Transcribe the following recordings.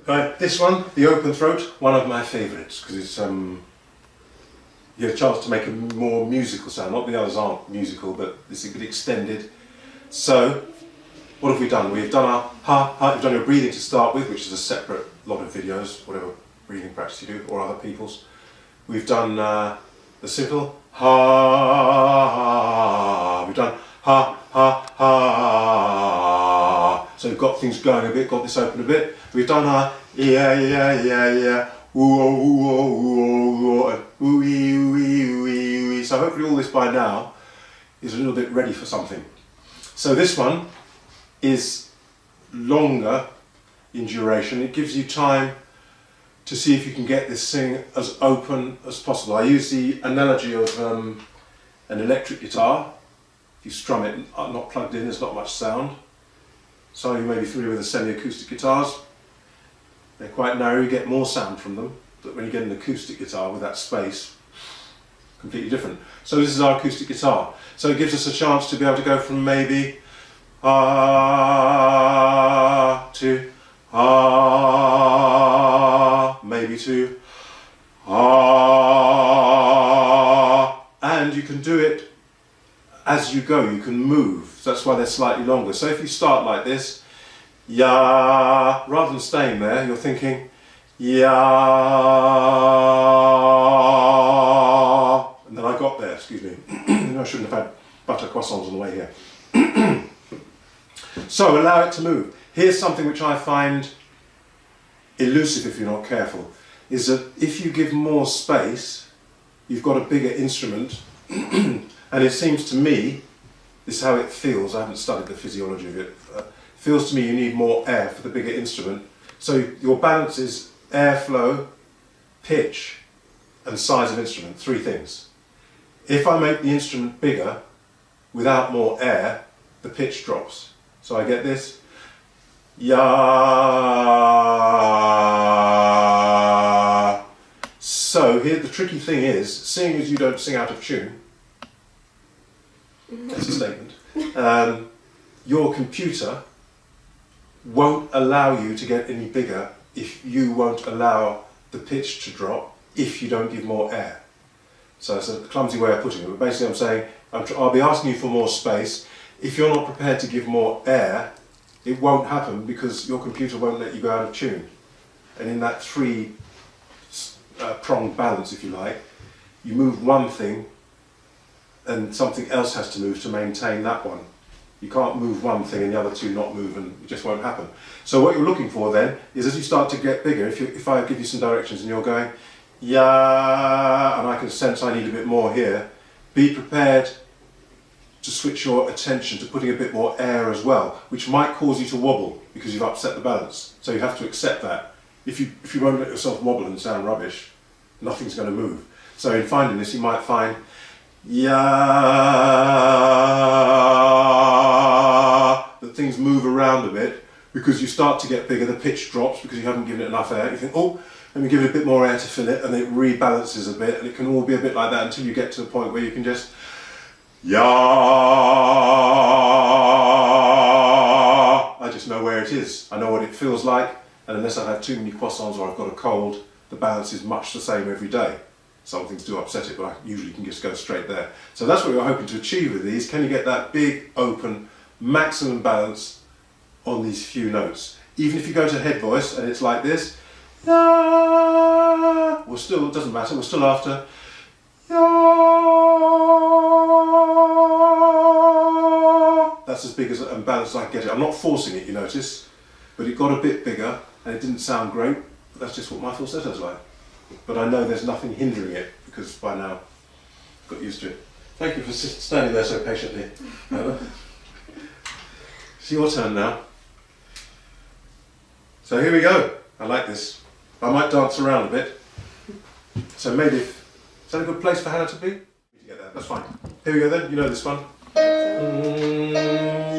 Right, this one, the open throat, one of my favourites because it's you get a chance to make a more musical sound. Not the others aren't musical, but it's a bit extended. So, what have we done? We've done our ha, ha, you've done your breathing to start with, which is a separate lot of videos, whatever breathing practice you do, or other people's. We've done the simple ha, we've done ha, ha, ha. So we've got things going a bit, got this open a bit. We've done our yeah, yeah, yeah, yeah, ooh, oh, ooh, oh, ooh, oh, and ooey, ooey, ooey, ooey. So hopefully all this by now is a little bit ready for something. So this one is longer in duration. It gives you time to see if you can get this thing as open as possible. I use the analogy of an electric guitar. If you strum it not plugged in, there's not much sound. Some of you may be familiar with the semi-acoustic guitars. They're quite narrow, you get more sound from them, but when you get an acoustic guitar with that space, completely different. So this is our acoustic guitar. So it gives us a chance to be able to go from maybe ah to ah, maybe to ah, and you can do it as you go, you can move. So that's why they're slightly longer. So if you start like this, ya, rather than staying there, you're thinking ya, and then I got there, excuse me. I shouldn't have had butter croissants on the way here. So allow it to move. Here's something which I find elusive if you're not careful, is that if you give more space, you've got a bigger instrument, and it seems to me, this is how it feels, I haven't studied the physiology of it, feels to me you need more air for the bigger instrument. So your balance is airflow, pitch, and size of instrument, three things. If I make the instrument bigger, without more air, the pitch drops. So I get this, ya. So here the tricky thing is, seeing as you don't sing out of tune, that's a statement, your computer won't allow you to get any bigger if you won't allow the pitch to drop if you don't give more air. So it's a clumsy way of putting it, but basically I'm saying I'll be asking you for more space. If you're not prepared to give more air, it won't happen because your computer won't let you go out of tune. And in that three-pronged balance, if you like, you move one thing and something else has to move to maintain that one. You can't move one thing and the other two not move, and it just won't happen. So what you're looking for then is, as you start to get bigger, if I give you some directions and you're going, yeah, and I can sense I need a bit more here, be prepared to switch your attention to putting a bit more air as well, which might cause you to wobble because you've upset the balance. So you have to accept that. If you won't let yourself wobble and sound rubbish, nothing's going to move. So in finding this, you might find, yeah, that things move around a bit because you start to get bigger, the pitch drops because you haven't given it enough air. You think, oh, let me give it a bit more air to fill it, and it rebalances a bit, and it can all be a bit like that until you get to the point where you can just ya. I just know where it is. I know what it feels like, and unless I've had too many croissants or I've got a cold, the balance is much the same every day. Some things do upset it, but I usually can just go straight there. So that's what you're hoping to achieve with these. Can you get that big, open, maximum balance on these few notes? Even if you go to head voice and it's like this, ya, we're still, it doesn't matter, we're still after ya. That's as big as and balanced as I can get it. I'm not forcing it, you notice, but it got a bit bigger and it didn't sound great. But that's just what my falsetto's like. But I know there's nothing hindering it because by now I've got used to it. Thank you for standing there so patiently. It's your turn now. So here we go. I like this. I might dance around a bit. So maybe, is that a good place for Hannah to be? That's fine. Here we go then. You know this one.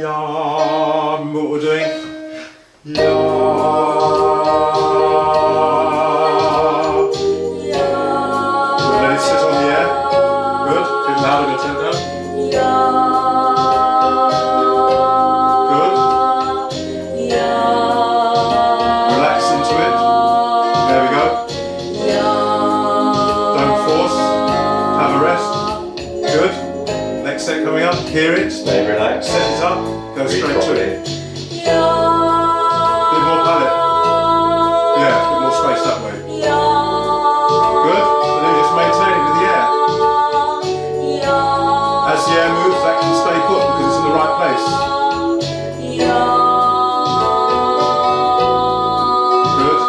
Yeah, remember what we're doing? Let it sit on the air. Good. A bit louder, going to turn it down. Good. Relax into it. Hear it, Stay relaxed. set it up, go Breathe straight to properly. it. Bit more palate. Yeah, a bit more space that way. Good. And then just maintain it with the air. As the air moves, that can stay put because it's in the right place. Good.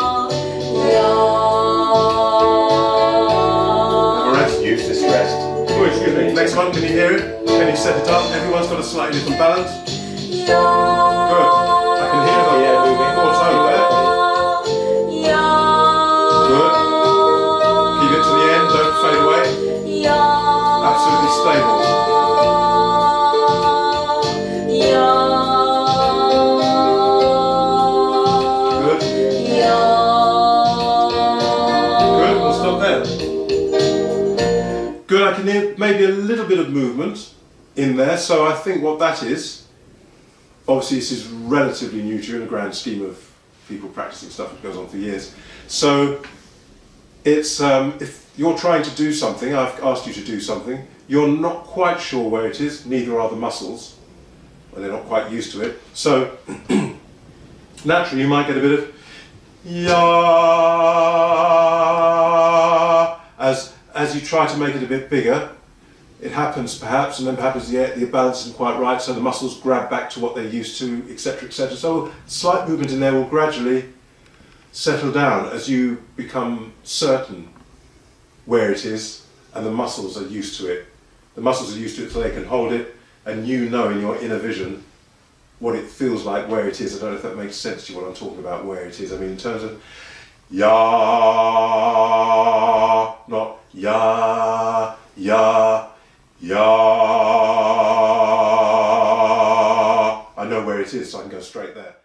Have a rest. Use this rest. Oh, excuse me. Next one, can you hear it? Can you set it up? Everyone's got a slightly different balance. Good. I can hear the air moving. What's over there? Good. Keep it to the end, don't fade away. Absolutely stable. Good. Good, we'll stop there. Good, I can hear maybe a little bit of movement in there, so I think what that is, obviously this is relatively new in the grand scheme of people practicing stuff that goes on for years. So it's, if you're trying to do something, I've asked you to do something, you're not quite sure where it is, neither are the muscles, or they're not quite used to it. So naturally you might get a bit of ya as you try to make it a bit bigger. It happens perhaps, and then perhaps the balance isn't quite right, so the muscles grab back to what they're used to, etc., etc. So slight movement in there will gradually settle down as you become certain where it is, and the muscles are used to it. The muscles are used to it so they can hold it, and you know in your inner vision what it feels like, where it is. I don't know if that makes sense to you, what I'm talking about, where it is. I mean, in terms of ya, not ya, ya, ya. I know where it is, so I can go straight there.